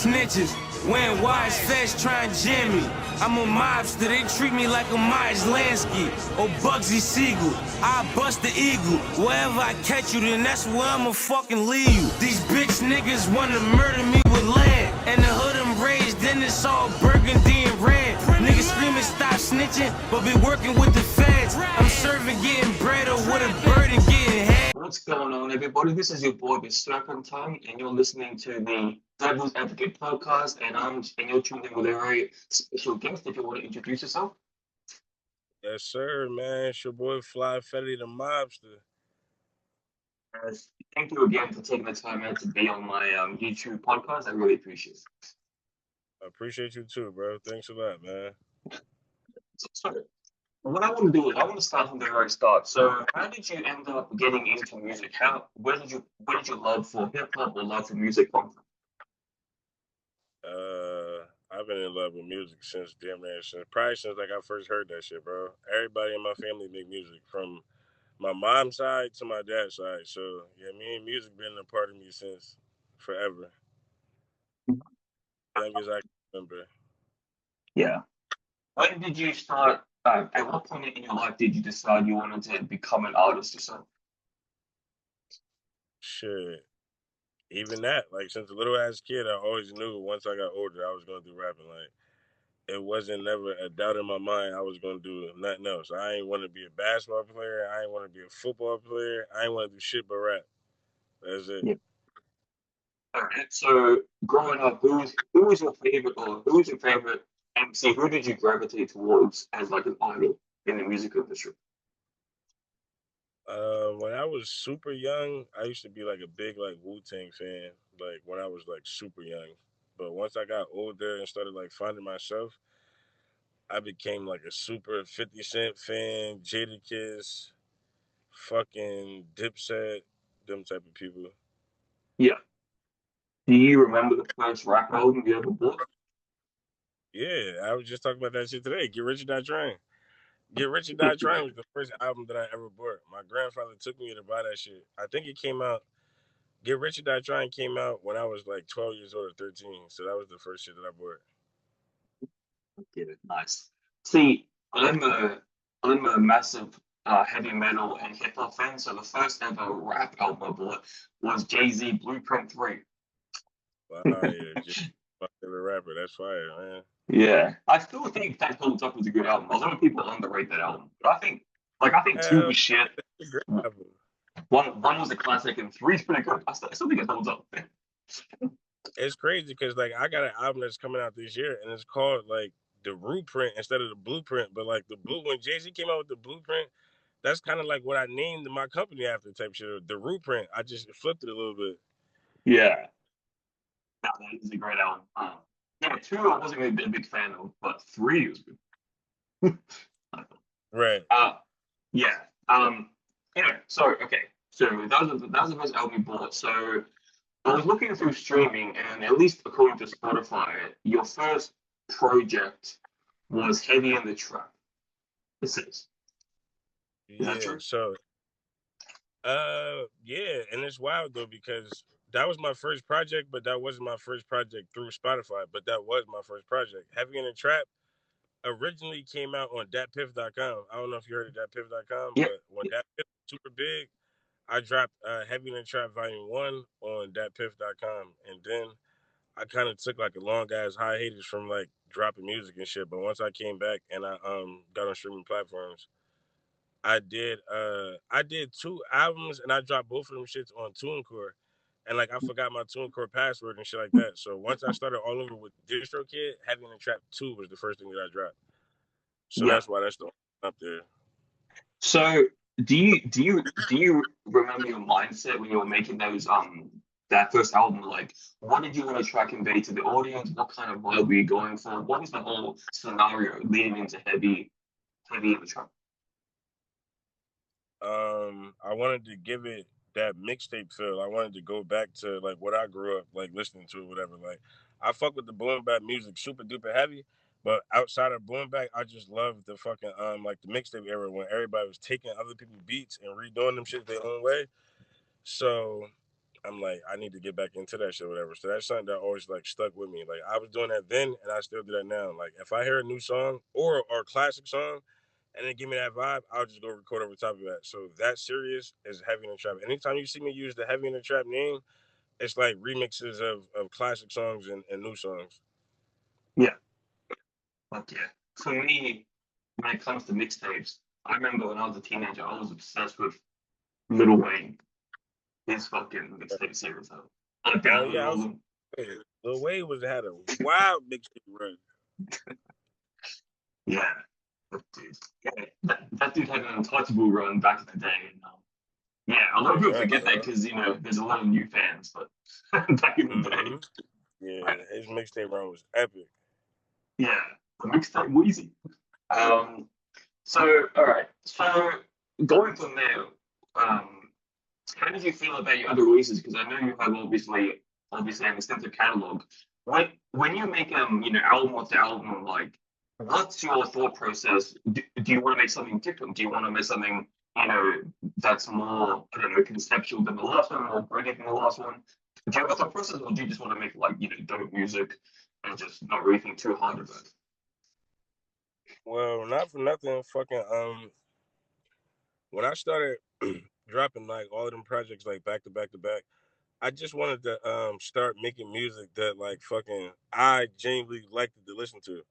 snitches. Wearing wise fast trying to jam me. I'm a mobster, they treat me like a Myers Lansky or Bugsy Siegel. I bust the eagle. Wherever I catch you, then that's where I'ma fucking leave you. These bitch niggas wanna murder me with land. And the hood I'm raised, then it's all burgundy and red. Niggas screaming stop snitching, but be working with the feds. I'm serving getting bread or with a bird and getting head. What's going on, everybody? This is your boy, the Serpentine, and you're listening to the Devil's Advocate podcast, and you're tuned in with a very special guest. If you want to introduce yourself. Yes, sir, man. It's your boy Fli Fetti, the mobster. Thank you again for taking the time out to be on my YouTube podcast. I really appreciate it. I appreciate you too, bro. Thanks a lot, man. So, what I want to do is I want to start from the very start. So, how did you end up getting into music? Where did your love for hip hop or love for music come from? I've been in love with music since probably since like I first heard that shit, bro. Everybody in my family make music, from my mom's side to my dad's side. So yeah, me and music been a part of me since forever. Long as I can remember. Yeah. When did you start? At what point in your life did you decide you wanted to become an artist yourself? Shit. Even that, like since a little ass kid, I always knew once I got older I was gonna do rapping. Like it wasn't never a doubt in my mind I was gonna do nothing else. I ain't want to be a basketball player. I ain't want to be a football player. I ain't want to do shit but rap. That's it. Yeah. All right. So growing up, who was your favorite, or who was your favorite MC? Who did you gravitate towards as like an idol in the music industry? When I was super young, I used to be like a big like Wu-Tang fan. Like when I was like super young, but once I got older and started like finding myself, I became like a super 50 Cent fan, Jadakiss, fucking Dipset, them type of people. Yeah. Do you remember the first rap album you ever bought? Yeah, I was just talking about that shit today. Get Rich or Die Trying. Get Rich or Die Trying was the first album that I ever bought. My grandfather took me to buy that shit. I think it came out. Get Rich or Die Trying came out when I was like 12 years old or 13. So that was the first shit that I bought. Get it. Nice. See, I'm a massive heavy metal and hip hop fan. So the first ever rap album I bought was Jay-Z Blueprint 3. Wow, yeah, just my favorite rapper. That's fire, man. Yeah, I still think that holds up as a good album. A lot of people underrate that album, but I think two was shit. It's a great album. One was a classic, and three's pretty good. I still think it holds up. It's crazy because like I got an album that's coming out this year, and it's called like the Blueprint instead of the Blueprint. But like when Jay-Z came out with the Blueprint, that's kind of like what I named my company after type shit. The Blueprint. I just flipped it a little bit. Yeah, that is a great album. Yeah, two I wasn't really a big fan of, but three was good. Right. Yeah. Anyway, so okay, so that was the first album you bought. So I was looking through streaming, and at least according to Spotify, your first project was Heavy in the Trap. This is that true? So yeah, and it's wild though because that was my first project, but that wasn't my first project through Spotify, but that was my first project. Heavy in the Trap originally came out on datpiff.com. I don't know if you heard of datpiff.com, Yeah. but when that was super big, I dropped Heavy in the Trap Volume 1 on datpiff.com, and then I kind of took like a long ass hiatus from like dropping music and shit. But once I came back and I got on streaming platforms, I did 2 albums and I dropped both of them shits on TuneCore. And like I forgot my TuneCore password and shit like that. So once I started all over with DistroKid, Heavy in the Trap 2 was the first thing that I dropped. So Yeah. that's why that's the up there. So do you remember your mindset when you were making those that first album? Like, what did you want to try to convey to the audience? What kind of vibe were you going for? What was the whole scenario leading into Heavy in the Trap? I wanted to give it that mixtape feel. I wanted to go back to like what I grew up like listening to or whatever. Like I fuck with the boom bap music super duper heavy, but outside of boom bap, I just love the fucking like the mixtape era when everybody was taking other people's beats and redoing them shit their own way. So I'm like, I need to get back into that shit, whatever. So that's something that always like stuck with me. Like I was doing that then, and I still do that now. Like if I hear a new song or a classic song, and then give me that vibe, I'll just go record over top of that. So that serious is Heavy in the Trap. Anytime you see me use the Heavy in the Trap name, it's like remixes of classic songs and new songs. Yeah, fuck yeah. For me, when it comes to mixtapes, I remember when I was a teenager, I was obsessed with Lil Wayne, his fucking mixtape series. I Oh downloaded yeah, all of them. Lil Wayne had a wild mixtape run. Yeah, but dude, yeah, that dude had an untouchable run back in the day. And, yeah, a lot of people Yeah, forget that because there's a lot of new fans, but back in the day, mm-hmm. Yeah, right? his mixtape run was epic. Yeah, the mixtape Wheezy. Um, so all right, so going from there, um, how did you feel about your other releases? Because I know you have obviously an extensive catalog. When you make album after album, like what's your thought process? Do you want to make something different? Do you want to make something that's more I don't know conceptual than the last one, or gritty than the last one? Do you have a thought process, or do you just want to make like dope music and just not really think too hard about it? Well, not for nothing, fucking when I started dropping like all of them projects like back to back to back, I just wanted to start making music that like fucking I genuinely liked to listen to.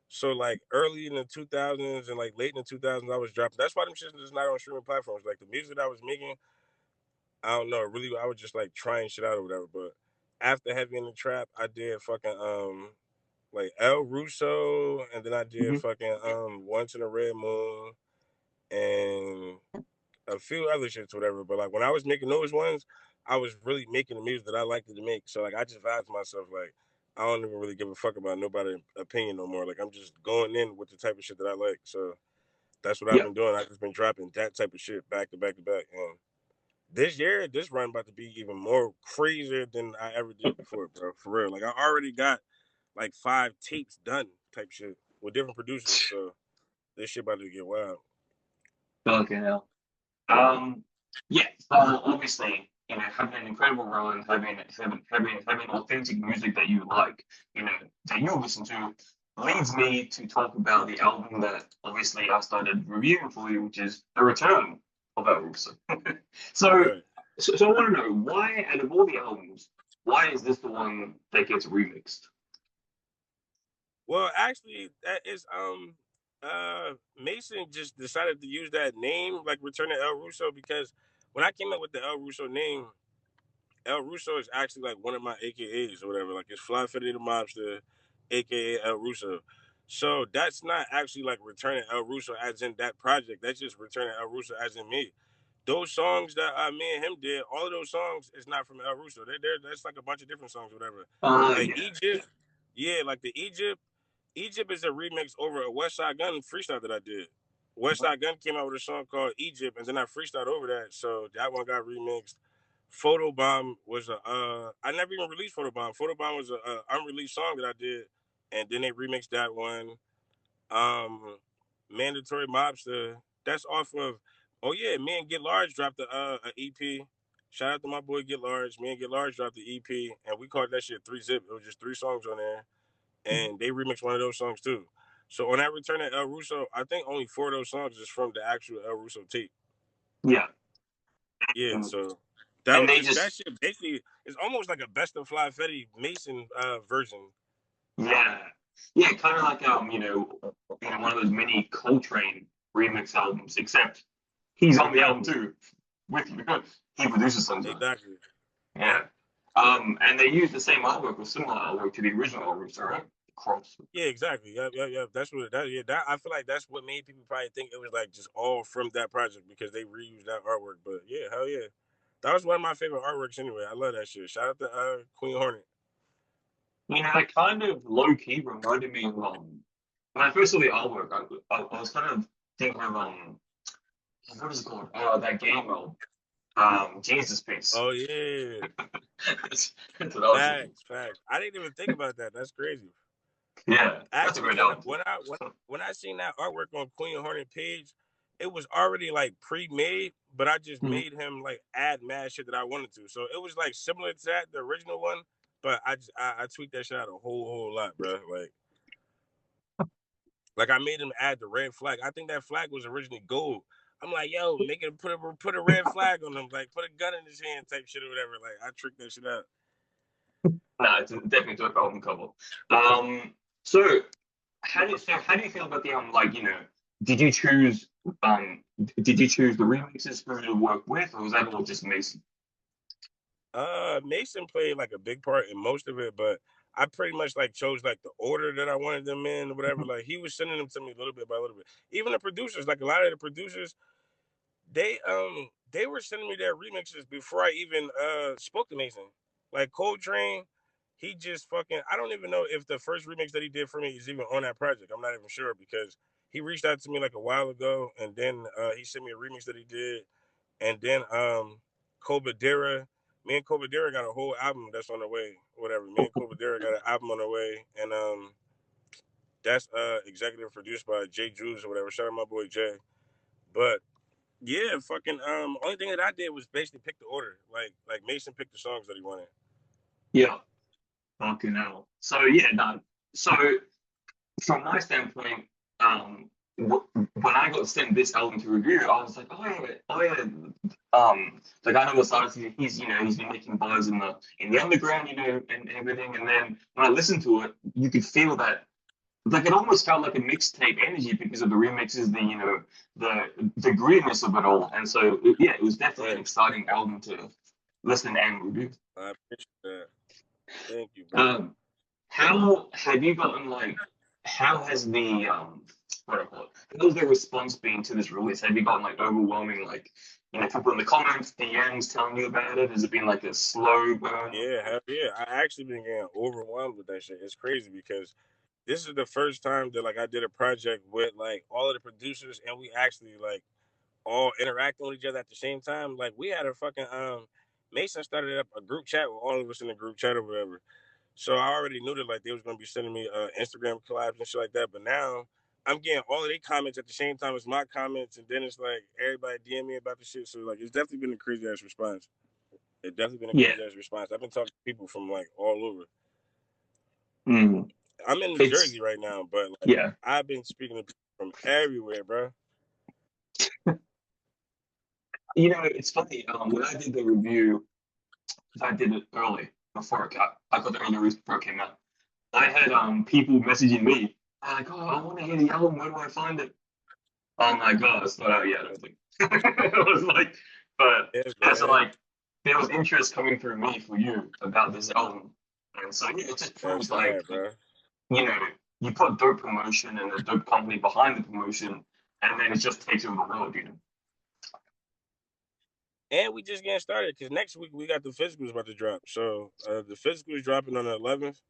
So like early in the 2000s and like late in the 2000s, I was dropping. That's why them shit is not on streaming platforms. Like the music that I was making, I don't know, really, I was just like trying shit out or whatever. But after Heavy in the Trap, I did fucking like El Russo, and then I did Hmm. fucking Once in a Red Moon and a few other shits, whatever. But like when I was making those ones, I was really making the music that I liked to make. So like I just vibed to myself like I don't even really give a fuck about nobody's opinion no more. Like I'm just going in with the type of shit that I like. So that's what I've Yeah, been doing. I've just been dropping that type of shit back to back to back. And this year, this run about to be even more crazier than I ever did before, bro. For real. Like I already got like 5 tapes done type shit with different producers. So this shit about to get wild. fucking hell. Yeah, obviously, having an incredible run, having authentic music that you like, that you listen to, leads me to talk about the album that obviously I started reviewing for you, which is The Return of El Russo. So, Right. so I want to know why, out of all the albums, why is this the one that gets remixed? Well, actually, that is Mason just decided to use that name, like Return to El Russo, because when I came up with the El Russo name, El Russo is actually like one of my AKAs or whatever. Like it's Fli Fetti the Mobster, AKA El Russo. So that's not actually like Returning El Russo as in that project. That's just Returning El Russo as in me. Those songs that me and him did, all of those songs is not from El Russo. That's like a bunch of different songs, whatever. Like Yeah. Egypt, yeah, like the Egypt. Egypt is a remix over a West Side Gun freestyle that I did. West Side Gun came out with a song called Egypt, and then I freestyled over that, so that one got remixed. Photobomb was I never even released Photobomb. Photobomb was a unreleased song that I did, and then they remixed that one. Um, Mandatory Mobster. That's off of. Oh yeah, me and Get Large dropped a EP. Shout out to my boy Get Large. Me and Get Large dropped the EP, and we called that shit 3-Zip. It was just 3 songs on there, and they remixed one of those songs too. So on that Return to El Russo, I think only 4 of those songs is from the actual El Russo tape. Yeah. Yeah, And, so that and was they just that just shit. Basically, it's almost like a best of Fly Fetty Mason version. Yeah, yeah, kind of like one of those mini Coltrane remix albums, except he's on the album Exactly. too with you. He produces sometimes. Exactly. Yep. Yeah. And they use the same artwork or similar artwork to the original artwork, right? Cross. Yeah, exactly. Yep. That's what that. Yeah, that I feel like that's what made people probably think it was like just all from that project because they reused that artwork. But yeah, hell yeah, that was one of my favorite artworks anyway. I love that shit. Shout out to Queen Hornet. It kind of low key reminded me of when I first saw the artwork, I was kind of thinking of what is it called? That game Jesus Piece. Oh yeah, That's what I was thinking. facts. I didn't even think about that. That's crazy. Yeah, that's a Actually, great album too. when I seen that artwork on Queen Hornet page, it was already like pre-made, but I just made him like add mad shit that I wanted to. So it was like similar to that, the original one, but I tweaked that shit out a whole lot, bro. Like I made him add the red flag. I think that flag was originally gold. I'm like, yo, make it put a red flag on him, like put a gun in his hand, type shit or whatever. Like I tricked that shit out. No, it's definitely dope album cover. So how do you feel about the like did you choose did you choose the remixes for you to work with, or was that all just Mason? Mason played like a big part in most of it, but I pretty much like chose like the order that I wanted them in, or whatever. Like he was sending them to me little bit by little bit. Even the producers, like a lot of the producers, they were sending me their remixes before I even spoke to Mason. Like Coltrane, he just fucking I don't even know if the first remix that he did for me is even on that project. I'm not even sure because he reached out to me like a while ago and then he sent me a remix that he did and then Kobadera. Me and Kobadera got a whole album that's on the way. Whatever. Me and Kobadera got an album on the way and that's executive produced by Jay Drews or whatever. Shout out my boy Jay. But yeah, fucking only thing that I did was basically pick the order. Like Mason picked the songs that he wanted. Yeah, fucking hell. So yeah, no. So from my standpoint, when I got sent this album to review, I was like, oh yeah. Like I know what artist he's been making buzz in the underground, and everything. And then when I listened to it, you could feel that. Like it almost felt like a mixtape energy because of the remixes, the grittiness of it all. And so yeah, it was definitely an exciting album to listen and review. I appreciate that. Thank you, bro. How have you gotten like? How has the what do I call it? How's the response been to this release? Have you gotten like overwhelming people in the comments, DMs telling you about it? Has it been like a slow burn? Yeah, hell yeah. I actually been getting overwhelmed with that shit. It's crazy because this is the first time that like I did a project with like all of the producers and we actually like all interacting with each other at the same time. Like we had a fucking Mason started up a group chat with all of us in the group chat or whatever. So I already knew that like they was gonna be sending me Instagram collabs and shit like that. But now I'm getting all of their comments at the same time as my comments, and then it's like everybody DM me about the shit. So like it's definitely been a crazy ass response. It's definitely been a Yeah. crazy ass response. I've been talking to people from like all over. Mm. I'm in New It's Jersey right now, but like yeah. I've been speaking to people from everywhere, bro. It's funny. When I did the review, because I did it early before I got the early release before it came out. I had people messaging me like, "Oh, I want to hear the album. Where do I find it?" I'm like, "Oh, it's not out yet." I don't think. It was like, but Yes, yeah, so man. like there was interest coming through me for you about this album, and so yeah, it just That's proves like fire, bro. you know you put dope promotion and a dope company behind the promotion, and then it just takes over the world. And we just getting started because next week we got the physicals about to drop. So the physical is dropping on the 11th,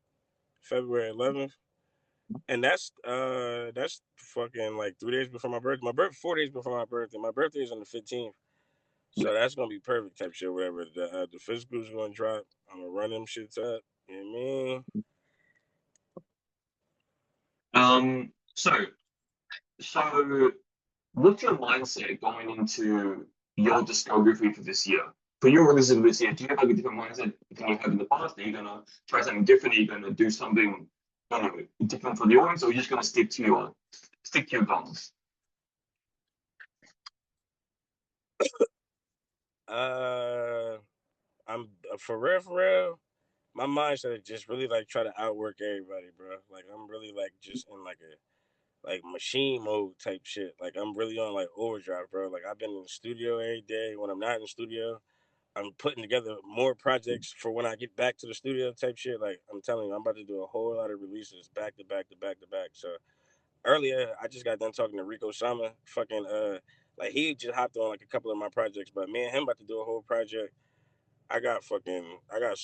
February 11th, and that's fucking like 3 days before my birthday. My birthday 4 days before my birthday. My birthday is on the 15th, Yeah. so that's gonna be perfect type shit. Whatever the physical is gonna drop, I'm gonna run them shits up. You know what I mean? So so what's your mindset going into your discography for this year? For your releases this year, do you have like a different mindset than you have in the past? Are you gonna try something different? Are you gonna do something different for the audience, or are you just gonna stick to your guns? Uh, I'm for real, for real. My mindset is just really like try to outwork everybody, bro. Like I'm really like just in like a like machine mode type shit. Like I'm really on like overdrive, bro. Like I've been in the studio every day. When I'm not in the studio, I'm putting together more projects for when I get back to the studio type shit. Like I'm telling you, I'm about to do a whole lot of releases back to back to back to back. So earlier, I just got done talking to Rico Sama. Fucking like he just hopped on like a couple of my projects, but me and him about to do a whole project. I got so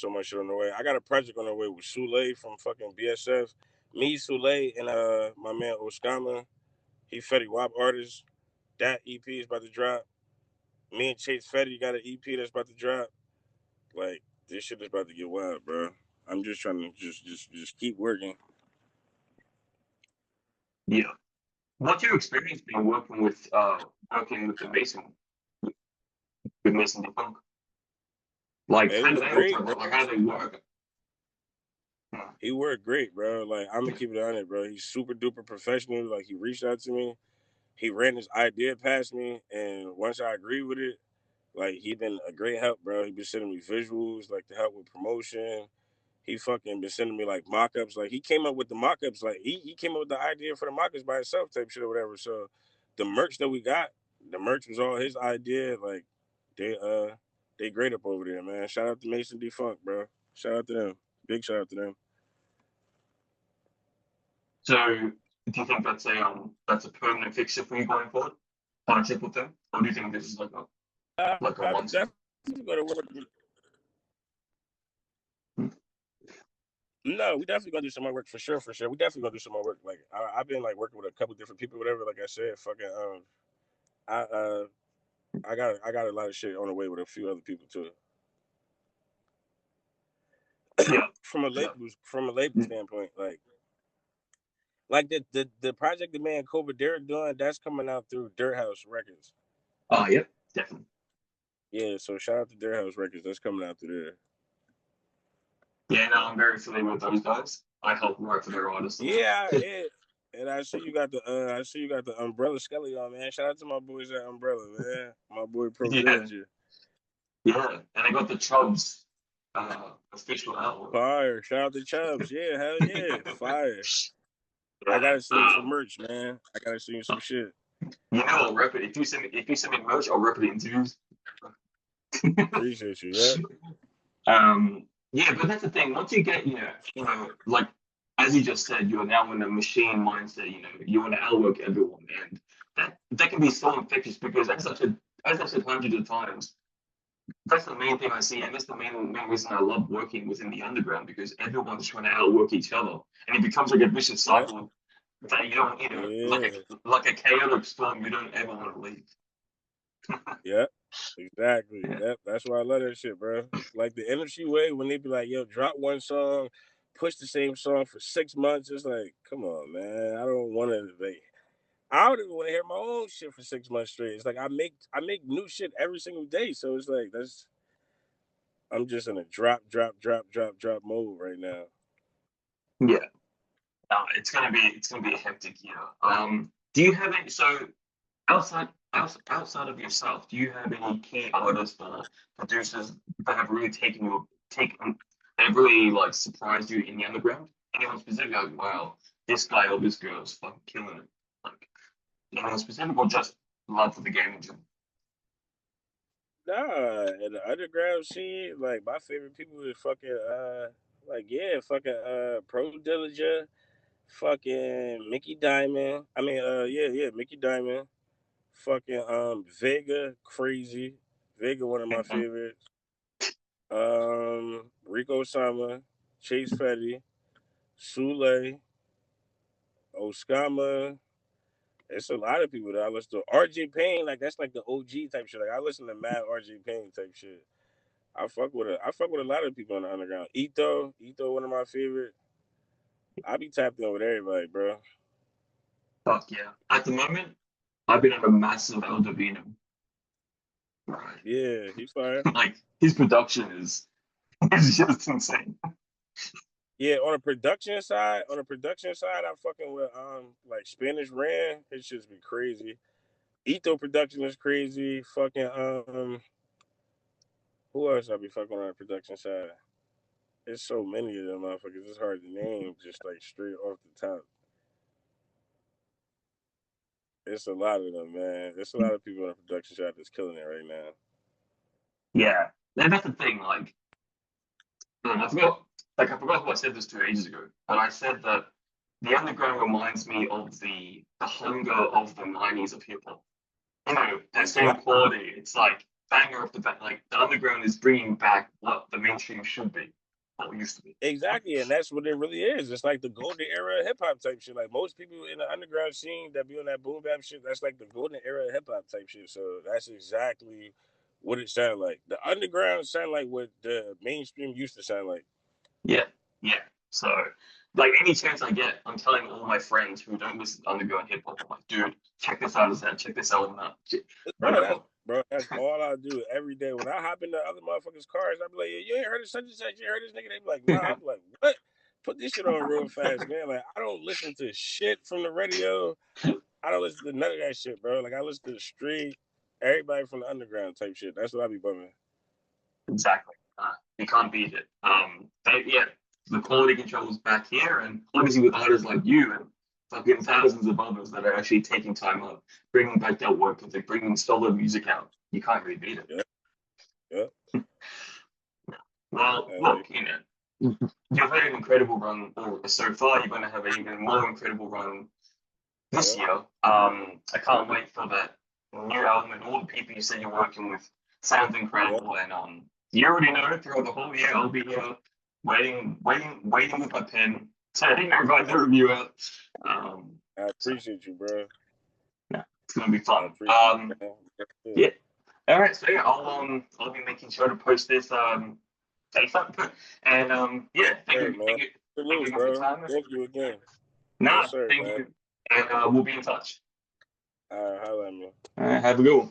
much shit on the way. I got a project on the way with Sule from fucking BSF. Me, Sule, and my man Oskama. He Fetty Wap artist. That EP is about to drop. Me and Chase Fetty got an EP that's about to drop. Like this shit is about to get wild, bro. I'm just trying to just keep working. Yeah. what's your experience been working with the Mason with Mason Defunk? Like, It how do was they great, operate? bro. Like, how do they work? Hmm. He worked great, bro. Like, I'm gonna keep it on it, bro. He's super duper professional. Like, he reached out to me. He ran his idea past me, and once I agreed with it, like, he been a great help, bro. He been sending me visuals, like, to help with promotion. He fucking been sending me like mock-ups. Like, he came up with the mock-ups. Like, he came up with the idea for the mock-ups by himself, type shit or whatever. So the merch that we got, the merch was all his idea. Like, they great up over there, man. Shout out to Mason Defunk, bro. Shout out to them. Big shout out to them. So, do you think that's a permanent fixture for you going forward? Partnership with them, or do you think this is like a I'm once? definitely gonna work. Hmm. No, we definitely gonna do some more work for sure, for sure. We definitely gonna do some more work. Like, I've been like working with a couple different people, whatever. Like I said, fucking I I got a lot of shit on the way with a few other people too. Yeah, yeah. From a label Hmm. standpoint, like the project the man Cobra Derek doing, that's coming out through Dirt House Records. Oh, yep, definitely. Yeah, so shout out to Dirt House Records. That's coming out through there. Yeah, no, I'm very familiar with those guys. I help work for their artists a lot. Yeah, and I see you got the Umbrella Skelly on, man. Shout out to my boys at Umbrella, man. My boy Pro Yeah, Diligent. yeah, and I got the Chubbs official album. Fire. Shout out to Chubbs. Yeah, hell yeah. Fire. I Yeah, gotta see you some merch, man. I gotta see you some shit. you know, I'll rep it. If you send me merch, I'll rep it in interviews. Appreciate you, yeah. Yeah, but that's the thing. Once you get, like as you just said, you're now in a machine mindset. You want to outwork everyone, and that can be so infectious because as I said hundreds of times, that's the main thing I see, and that's the main reason I love working within the underground because everyone's trying to outwork each other, and it becomes like a vicious Yeah. cycle that you don't, Yeah. like a chaotic storm you don't ever want to leave. Yeah. Exactly. Yeah, Yep. That's why I love that shit, bro. Like the industry way when they be like, yo, drop one song, push the same song for 6 months. It's like, come on, man. I don't want to like I don't even want to hear my own shit for 6 months straight. It's like I make new shit every single day. So it's like I'm just in a drop mode right now. yeah. No, it's gonna be a hectic year. Do you have any outside of yourself? Do you have any key artists or producers that have really taken that have really like surprised you in the underground? Anyone specific? Like, wow, this guy or this girl is fucking killing it. Like anyone specific or just love for the game in general? Nah, in the underground scene, like my favorite people is fucking fucking Pro Diligent, fucking Mickey Diamond. I mean Mickey Diamond. Fucking Vega, crazy. Vega, one of my Mhm. favorites. Rico Sama, Chase Fetty, Sule, Oskama. It's a lot of people that I listen to. RJ Payne, like that's like the OG type shit. Like I listen to mad RJ Payne type shit. I fuck with a lot of people on the underground. Ito, one of my favorite. I be tapped in with everybody, bro. Fuck yeah. At the moment, I've been on a massive El Davino. Right. Yeah, he fire. Like his production is just insane. Yeah, on the production side, I fucking with like Spanish Ran. It should be crazy. Ito production is crazy. Fucking who else I be fucking on the production side? There's so many of them motherfuckers. It's hard to name just like straight off the top. It's a lot of them, man. There's a lot of people on the production side that's killing it right now. Yeah. And that's the thing, I forgot who I said this to ages ago, but I said that the underground reminds me of the hunger of the '90s of hip hop. That same Exactly. quality. It's like banger off the back. Like the underground is bringing back what the mainstream should be, what it used to be. Exactly, and that's what it really is. It's like the golden era of hip hop type shit. Like most people in the underground scene that be on that boom bap shit, that's like the golden era of hip hop type shit. So that's exactly what it sounded like. The underground sound like what the mainstream used to sound like. Yeah, yeah. So like any chance I get, I'm telling all my friends who don't listen to underground hip hop, I'm like, dude, check this out, check this album out. Bro, that's all I do every day. When I hop into other motherfuckers' cars, I be like, you ain't heard of such and such, you heard this nigga? They be like, nah. I be like, what? Put this shit on real fast, man. Like, I don't listen to shit from the radio. I don't listen to none of that shit, bro. Like, I listen to the street, everybody from the underground type shit. That's what I be bumming. Exactly. You can't beat it. Yeah, the quality control is back here, and obviously with artists like you and fucking thousands of others that are actually taking time up, bringing back that work ethic, bringing solid music out, you can't really beat it. Yeah. Well, look, you've had an incredible run so far. You're going to have an even more incredible run this year. I can't wait for that new album and all the people you said you're working with. Sounds incredible, and you already know throughout the whole year I'll be here waiting with my pen to write the review out. I appreciate you, bro. Yeah, it's gonna be fun. Yeah. All right, so yeah, I'll be making sure to post this ASAP. And yeah, thank you for the time. Thank you again. Nah, thank you. And we'll be in touch. Holla at me. All right, have a good one.